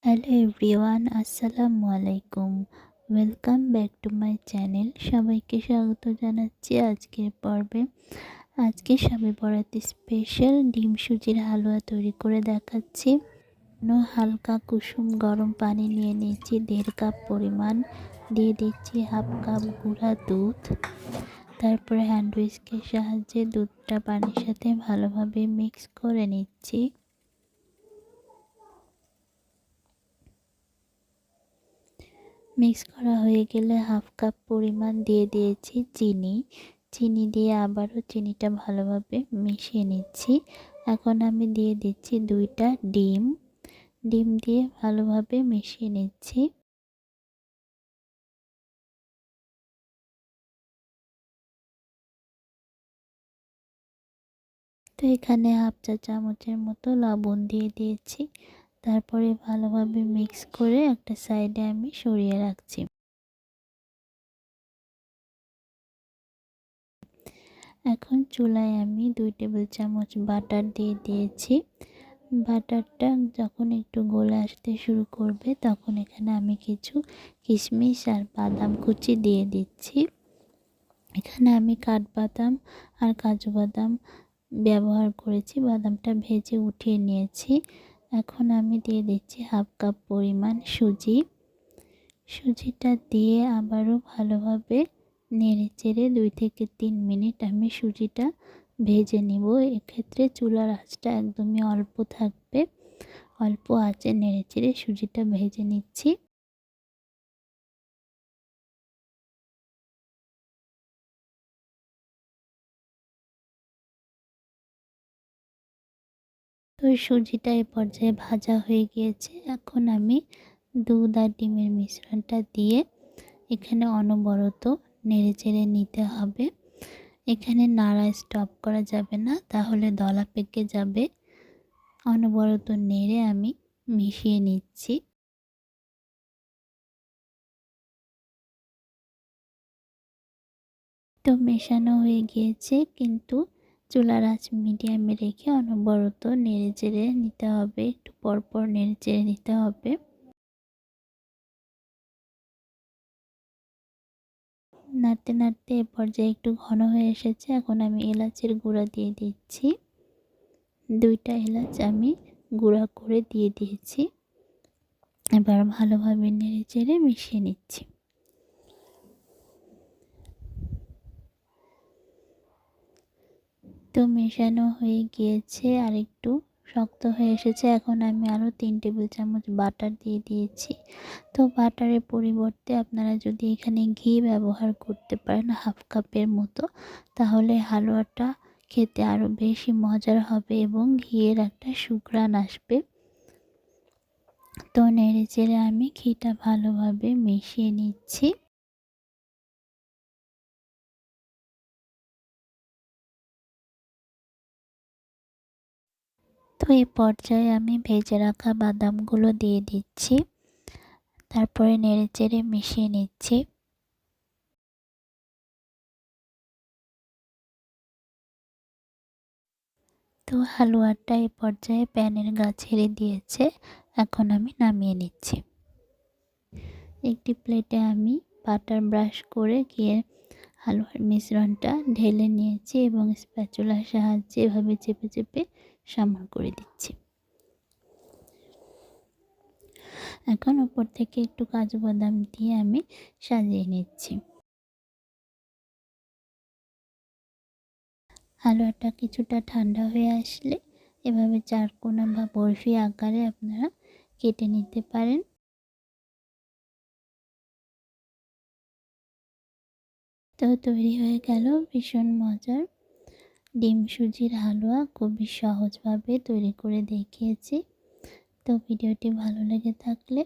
Hello everyone, আসসালামু আলাইকুম। Welcome back to my channel. সবাইকে স্বাগত জানাচ্ছি আজকের পর্বে। আজকে শবে বরাতে স্পেশাল ডিম সুজির হালুয়া তৈরি করে দেখাচ্ছি। হালকা কুসুম গরম পানি নিয়ে নিচ্ছি 1.5 কাপ পরিমাণ, দিয়ে দিচ্ছি 1/2 কাপ গুঁড়া দুধ। তারপরে হ্যান্ড হুইস্কের সাহায্যে দুধটা পানির সাথে ভালোভাবে মিক্স করে নিচ্ছি। মিক্স করা হয়ে গেলে 1/2 কাপ পরিমাণ দিয়ে দিয়েছি চিনি দিয়ে আবারও চিনিটা ভালোভাবে মিশিয়ে নিচ্ছি। এখন আমি দিয়ে দিচ্ছি 2টা ডিম দিয়ে ভালোভাবে মিশিয়ে নিচ্ছি। তো এখানে 1/2 চা চামচের মতো লবণ দিয়ে দিয়েছি। তারপরে ভালোভাবে মিক্স করে একটা সাইডে আমি সরিয়ে রাখছি। এখন চুলায় আমি 2 টেবিল চামচ বাটার দিয়ে দিয়েছি। বাটারটা যখন একটু গলে আসতে শুরু করবে তখন এখানে আমি কিছু কিশমিশ আর বাদাম কুচি দিয়ে দিচ্ছি। এখানে আমি কাঠবাদাম আর কাজু বাদাম ব্যবহার করেছি, বাদামটা ভেজে উঠিয়ে নিয়েছি। এখন আমি দিয়ে দিচ্ছি 1/2 কাপ পরিমাণ সুজিটা দিয়ে আবারও ভালোভাবে নেড়েচেড়ে 2 থেকে 3 মিনিট আমি সুজিটা ভেজে নিব। এক্ষেত্রে চুলার আঁচটা একদমই অল্প থাকবে, অল্প আঁচে নেড়েচেড়ে সুজিটা ভেজে নিচ্ছি। তো সুজিটা এই পর্যায়ে ভাজা হয়ে গিয়েছে। এখন আমি দুধ আর ডিমের মিশ্রণটা দিয়ে এখানে অনবরত নেড়েচেড়ে নিতে হবে। এখানে নাড়া স্টপ করা যাবে না, তাহলে দলা পেকে যাবে। অনবরত নেড়ে আমি মিশিয়ে নিচ্ছি। তো মেশানো হয়ে গিয়েছে, কিন্তু চুলার আঁচ মিডিয়ামে রেখে অনবরত নেড়েচেড়ে নিতে হবে, একটু পরপর নেড়েচেড়ে নিতে হবে। নাড়তে নাড়তে এ পর্যায়ে একটু ঘন হয়ে এসেছে। এখন আমি এলাচের গুঁড়া দিয়ে দিচ্ছি। 2টা এলাচ আমি গুঁড়া করে দিয়ে দিয়েছি। এবার ভালোভাবে নেড়েচেড়ে মিশিয়ে নিচ্ছি। তো মেশানো হয়ে গিয়েছে, আর একটু শক্ত হয়ে এসেছে। এখন আমি আরও 3 টেবিল চামচ বাটার দিয়ে দিয়েছি। তো বাটারের পরিবর্তে আপনারা যদি এখানে ঘি ব্যবহার করতে পারেন 1/2 কাপের মতো, তাহলে হালুয়াটা খেতে আরও বেশি মজার হবে এবং ঘিয়ের একটা সুঘ্রাণ আসবে। তো নেড়েচেড়ে আমি ঘিটা ভালোভাবে মিশিয়ে নিচ্ছি। তো এই পর্যায়ে আমি ভেজে রাখা বাদামগুলো দিয়ে দিচ্ছি। তারপরে নেড়েচেড়ে মিশিয়ে নিচ্ছি। তো হালুয়াটা এই পর্যায়ে প্যানের গা ছেড়ে দিয়েছে। এখন আমি নামিয়ে নিচ্ছি। একটি প্লেটে আমি বাটার ব্রাশ করে ঘিয়ে হালুয়ার মিশ্রণটা ঢেলে নিয়েছি এবং স্প্যাচুলার সাহায্যে এভাবে চেপে চেপে সমান করে দিচ্ছি। এখন উপর থেকে একটু কাজু বাদাম দিয়ে আমি সাজিয়ে নিচ্ছি। হালুয়াটা কিছুটা ঠান্ডা হয়ে আসলে এভাবে চারকোনা বা বরফি আকারে আপনারা কেটে নিতে পারেন। তো তৈরি হয়ে গেল ভীষণ মজার ডিম সুজির হালুয়া। খুবই সহজভাবে তৈরি করে দেখিয়েছি। তো ভিডিওটি ভালো লেগে থাকলে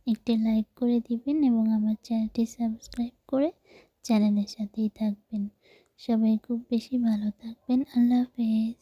একটি লাইক করে দিবেন এবং আমার চ্যানেলটি সাবস্ক্রাইব করে চ্যানেলের সাথেই থাকবেন। সবাই খুব বেশি ভালো থাকবেন। আল্লাহ হাফেজ।